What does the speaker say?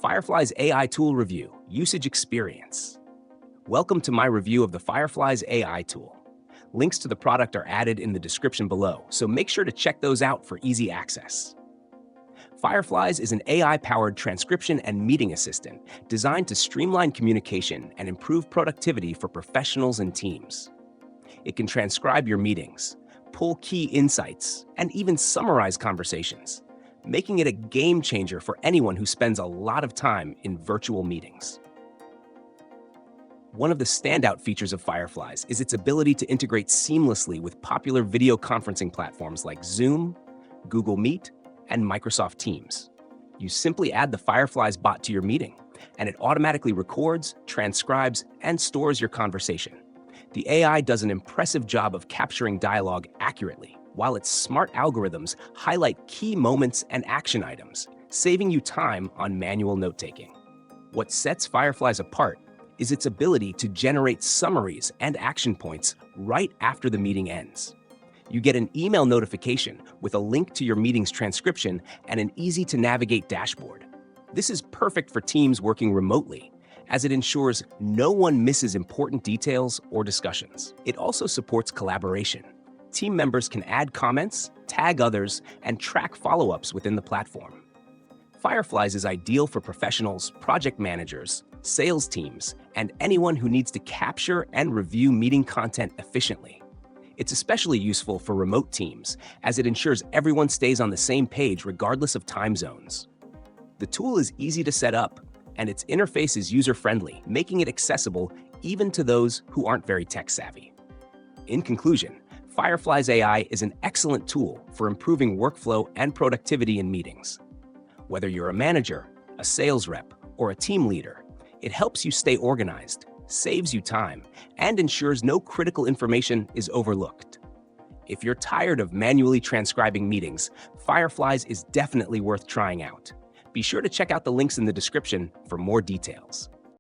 Fireflies AI Tool Review, Usage Experience. Welcome to my review of the Fireflies AI tool. Links to the product are added in the description below, so make sure to check those out for easy access. Fireflies is an AI-powered transcription and meeting assistant designed to streamline communication and improve productivity for professionals and teams. It can transcribe your meetings, pull key insights, and even summarize conversations, making it a game changer for anyone who spends a lot of time in virtual meetings. One of the standout features of Fireflies is its ability to integrate seamlessly with popular video conferencing platforms like Zoom, Google Meet, and Microsoft Teams. You simply add the Fireflies bot to your meeting, and it automatically records, transcribes, and stores your conversation. The AI does an impressive job of capturing dialogue accurately, while its smart algorithms highlight key moments and action items, saving you time on manual note-taking. What sets Fireflies apart is its ability to generate summaries and action points right after the meeting ends. You get an email notification with a link to your meeting's transcription and an easy-to-navigate dashboard. This is perfect for teams working remotely, as it ensures no one misses important details or discussions. It also supports collaboration. Team members can add comments, tag others, and track follow-ups within the platform. Fireflies is ideal for professionals, project managers, sales teams, and anyone who needs to capture and review meeting content efficiently. It's especially useful for remote teams, as it ensures everyone stays on the same page regardless of time zones. The tool is easy to set up, and its interface is user-friendly, making it accessible even to those who aren't very tech-savvy. In conclusion, Fireflies AI is an excellent tool for improving workflow and productivity in meetings. Whether you're a manager, a sales rep, or a team leader, it helps you stay organized, saves you time, and ensures no critical information is overlooked. If you're tired of manually transcribing meetings, Fireflies is definitely worth trying out. Be sure to check out the links in the description for more details.